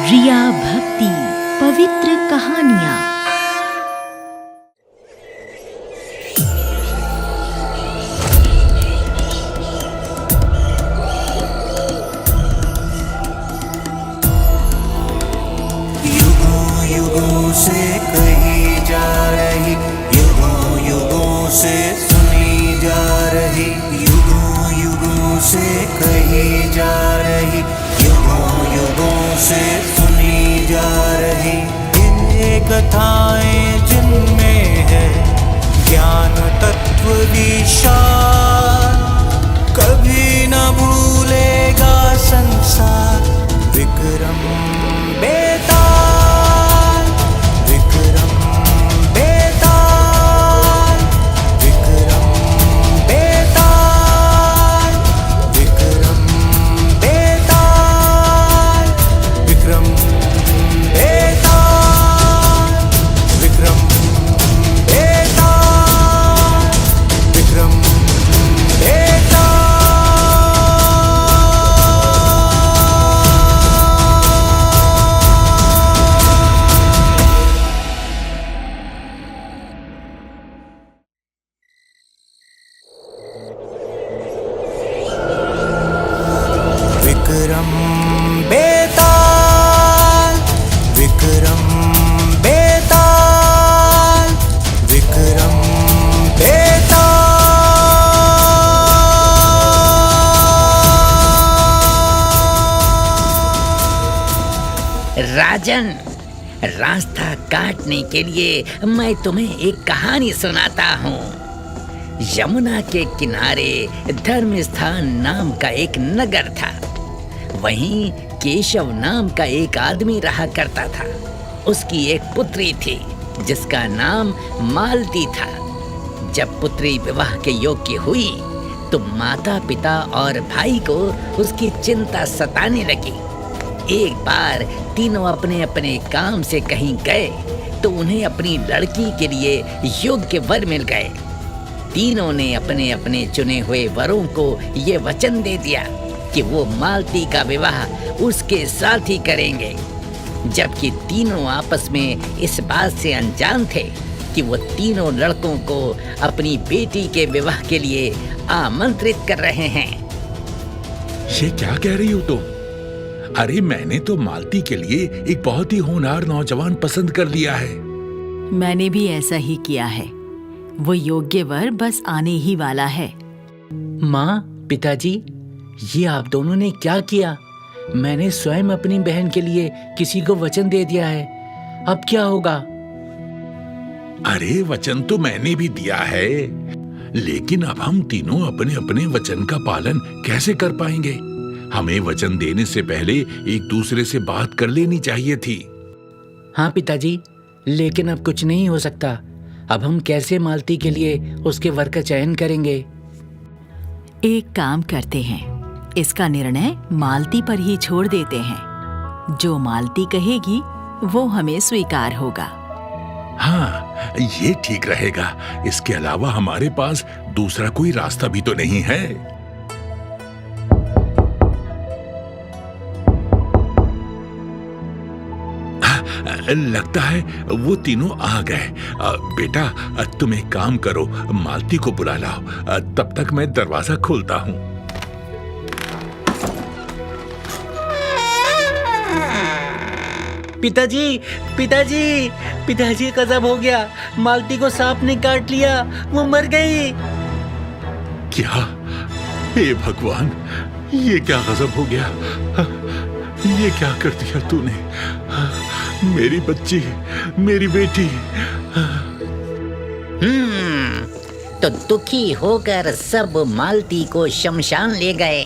रिया भक्ति पवित्र कहानियाँ। युगों युगों से कही जा रही, युगों युगों से सुनी जा रही, युगों युगों से कही जा रही, युगों युगों से सुनी जा रही। ये कथाएं जिनमें है ज्ञान तत्व विशाल, कभी न भूलेगा संसार। विक्रम बेताल, विक्रम बेताल, विक्रम बेताल, विक्रम बेताल, विक्रम बेताल, विक्रम बेताल, विक्रम बेताल। विक्रम बेताल, विक्रम बेताल, विक्रम बेताल। राजन, रास्ता काटने के लिए मैं तुम्हें एक कहानी सुनाता हूँ। यमुना के किनारे धर्मस्थान नाम का एक नगर था। वहीं केशव नाम का एक आदमी रहा करता था। उसकी एक पुत्री थी जिसका नाम मालती था। जब पुत्री विवाह के योग्य हुई तो माता पिता और भाई को उसकी चिंता सताने लगी। एक बार तीनों अपने अपने काम से कहीं गए तो उन्हें अपनी लड़की के लिए योग्य वर मिल गए। तीनों ने अपने अपने चुने हुए वरों को ये वचन दे दिया कि वो मालती का विवाह उसके साथ ही करेंगे, जबकि तीनों आपस में इस बात से अनजान थे कि वो तीनों लड़कों को अपनी बेटी के विवाह के लिए आमंत्रित कर रहे हैं। ये क्या कह रही हो तुम? अरे मैंने तो मालती के लिए एक बहुत ही होनहार नौजवान पसंद कर लिया है। मैंने भी ऐसा ही किया है। वो योग्य वर बस आने ही वाला है। माँ, पिताजी, ये आप दोनों ने क्या किया? मैंने स्वयं अपनी बहन के लिए किसी को वचन दे दिया है। अब क्या होगा? अरे वचन तो मैंने भी दिया है, लेकिन अब हम तीनों अपने अपने वचन का पालन कैसे कर पाएंगे? हमें वचन देने से पहले एक दूसरे से बात कर लेनी चाहिए थी। हाँ पिताजी, लेकिन अब कुछ नहीं हो सकता। अब हम कैसे मालती के लिए उसके वर का चयन करेंगे? एक काम करते हैं, इसका निर्णय मालती पर ही छोड़ देते हैं। जो मालती कहेगी वो हमें स्वीकार होगा। हाँ, ये ठीक रहेगा। इसके अलावा हमारे पास दूसरा कोई रास्ता भी तो नहीं है। लगता है वो तीनों आ गए। बेटा, तुम एक काम करो, मालती को बुला लाओ। तब तक मैं दरवाजा खोलता हूँ। पिताजी, पिताजी, पिताजी, गजब हो गया। मालती को सांप ने काट लिया, वो मर गई। क्या? हे भगवान, ये क्या गजब हो गया? ये क्या कर दिया तूने? मेरी बच्ची, मेरी बेटी। तो दुखी होकर सब मालती को शमशान ले गए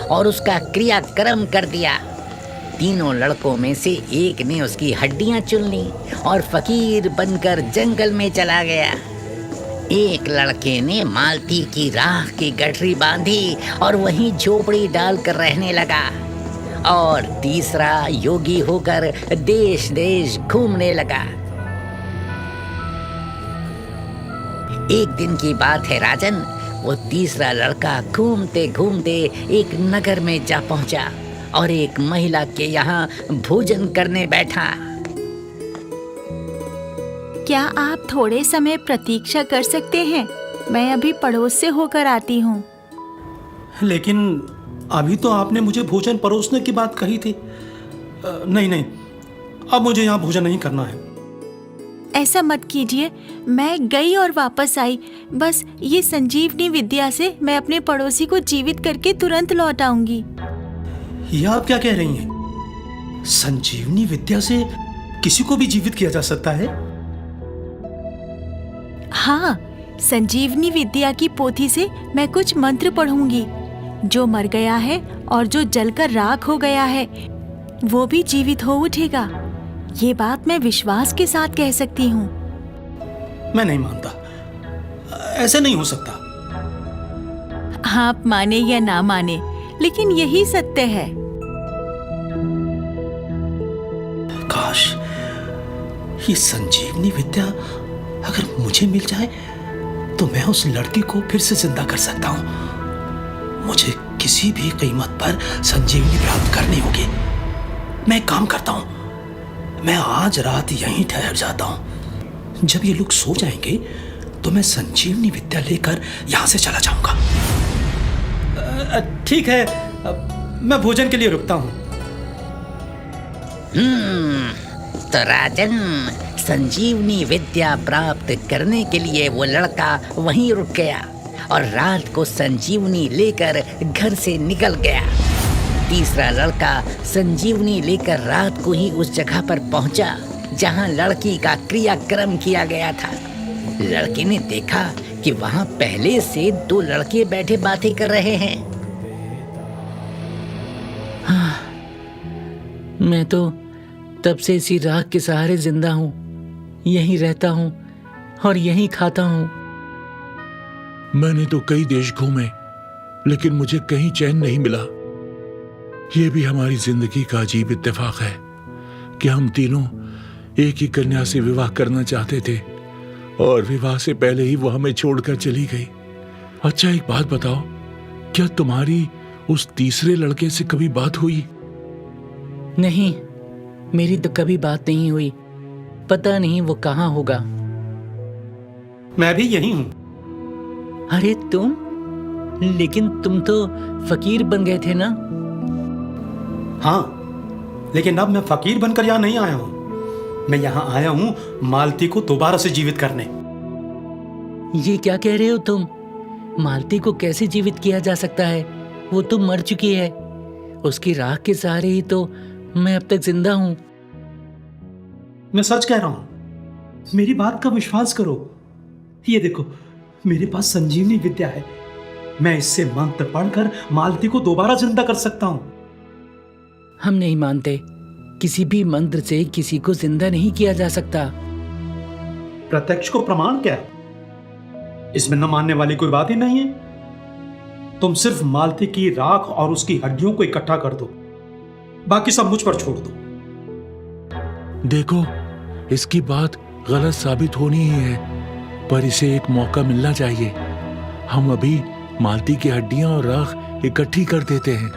और उसका क्रियाक्रम कर दिया। तीनों लड़कों में से एक ने उसकी हड्डियां चुन ली और फकीर बनकर जंगल में चला गया। एक लड़के ने मालती की राख की गठरी बांधी और वहीं झोपड़ी डालकर रहने लगा, और तीसरा योगी होकर देश देश घूमने लगा। एक दिन की बात है राजन, वो तीसरा लड़का घूमते घूमते एक नगर में जा पहुंचा और एक महिला के यहाँ भोजन करने बैठा। क्या आप थोड़े समय प्रतीक्षा कर सकते हैं? मैं अभी पड़ोस से होकर आती हूँ। लेकिन अभी तो आपने मुझे भोजन परोसने की बात कही थी। नहीं, अब मुझे यहाँ भोजन नहीं करना है। ऐसा मत कीजिए, मैं गई और वापस आई। बस ये संजीवनी विद्या से मैं अपने पड़ोसी को जीवित करके तुरंत लौट आऊंगी। यह आप क्या कह रही हैं? संजीवनी विद्या से किसी को भी जीवित किया जा सकता है? हाँ, संजीवनी विद्या की पोथी से मैं कुछ मंत्र पढ़ूंगी। जो मर गया है और जो जलकर राख हो गया है वो भी जीवित हो उठेगा। ये बात मैं विश्वास के साथ कह सकती हूँ। मैं नहीं मानता, ऐसे नहीं हो सकता। आप माने या ना माने, लेकिन यही सत्य है। काश ये संजीवनी विद्या अगर मुझे मिल जाए तो मैं उस लड़की को फिर से जिंदा कर सकता हूं। मुझे किसी भी कीमत पर संजीवनी प्राप्त करनी होगी। मैं एक काम करता हूं, मैं आज रात यहीं ठहर जाता हूं। जब ये लोग सो जाएंगे तो मैं संजीवनी विद्या लेकर यहां से चला जाऊंगा। ठीक है, मैं भोजन के लिए रुकता हूं। तो राजन, संजीवनी विद्या प्राप्त करने के लिए वो लड़का वहीं रुक गया और रात को संजीवनी लेकर घर से निकल गया। तीसरा लड़का संजीवनी लेकर रात को ही उस जगह पर पहुंचा जहां लड़की का क्रियाक्रम किया गया था। लड़के ने देखा कि वहां पहले से 2 लड़के बैठे बातें कर रहे हैं। हाँ, मैं तो तब से इसी राख के सहारे जिंदा हूँ। यहीं रहता हूँ और यहीं खाता हूँ। मैंने तो कई देश घूमे, लेकिन मुझे कहीं चैन नहीं मिला। ये भी हमारी जिंदगी का अजीब इत्तेफाक है कि हम तीनों एक ही कन्या से विवाह करना चाहते थे और विवाह से पहले ही वो हमें छोड़कर चली गई। अच्छा, एक बात बताओ, क्या तुम्हारी उस तीसरे लड़के से कभी बात हुई? नहीं, मेरी तो कभी बात नहीं हुई। पता नहीं वो कहाँ होगा। मैं भी यहीं हूं। अरे तुम? लेकिन तुम तो फकीर बन गए थे ना? हाँ, लेकिन अब मैं फकीर बनकर यहाँ नहीं आया हूं। मैं यहाँ आया हूं मालती को दोबारा से जीवित करने। ये क्या कह रहे हो तुम? मालती को कैसे जीवित किया जा सकता है? वो तो मर चुकी है। उसकी राख के सहारे ही तो मैं अब तक जिंदा हूं। मैं सच कह रहा हूं, मेरी बात का विश्वास करो। ये देखो, मेरे पास संजीवनी विद्या है। मैं इससे मंत्र पढ़कर मालती को दोबारा जिंदा कर सकता हूं। हम नहीं मानते। किसी भी मंत्र से किसी को जिंदा नहीं किया जा सकता। प्रत्यक्ष को प्रमाण क्या है? इसमें न मानने वाली कोई बात ही नहीं है। तुम सिर्फ मालती की राख और उसकी हड्डियों को इकट्ठा कर दो, बाकी सब मुझ पर छोड़ दो। देखो, इसकी बात गलत साबित होनी ही है, पर इसे एक मौका मिलना चाहिए। हम अभी मालती की हड्डियां और राख इकट्ठी कर देते हैं।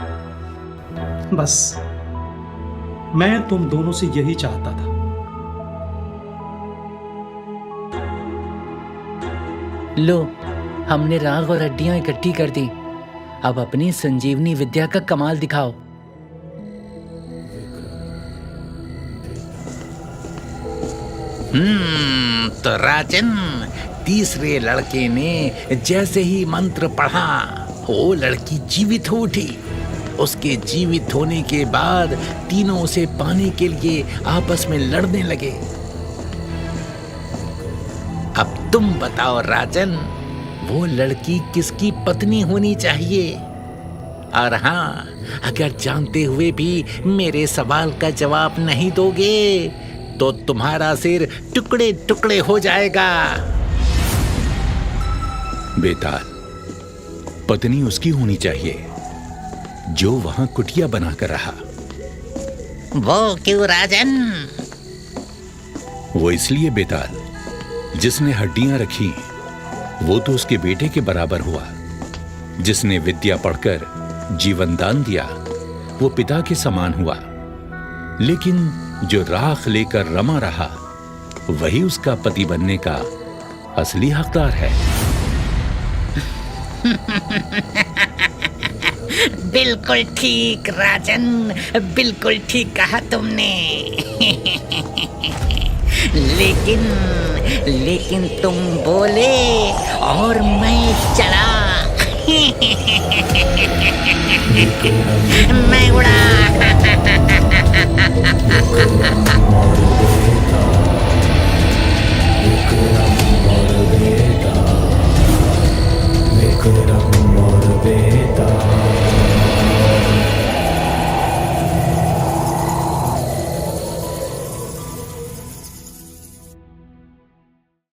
बस मैं तुम दोनों से यही चाहता था। लो, हमने राख और हड्डियां इकट्ठी कर दी। अब अपनी संजीवनी विद्या का कमाल दिखाओ। तो राजन, तीसरे लड़के ने जैसे ही मंत्र पढ़ा, वो लड़की जीवित हो उठी। उसके जीवित होने के बाद तीनों उसे पाने के लिए आपस में लड़ने लगे। अब तुम बताओ राजन, वो लड़की किसकी पत्नी होनी चाहिए? और हाँ, अगर जानते हुए भी मेरे सवाल का जवाब नहीं दोगे तो तुम्हारा सिर टुकड़े टुकड़े हो जाएगा। बेताल, पत्नी उसकी होनी चाहिए जो वहां कुटिया बनाकर रहा। वो क्यों राजन? वो इसलिए बेताल, जिसने हड्डियां रखी वो तो उसके बेटे के बराबर हुआ। जिसने विद्या पढ़कर जीवन दान दिया वो पिता के समान हुआ, लेकिन जो राख लेकर रमा रहा वही उसका पति बनने का असली हकदार है। बिल्कुल ठीक राजन, बिल्कुल ठीक कहा तुमने। लेकिन तुम बोले और मैं चला। मैं उड़ा। विक्रम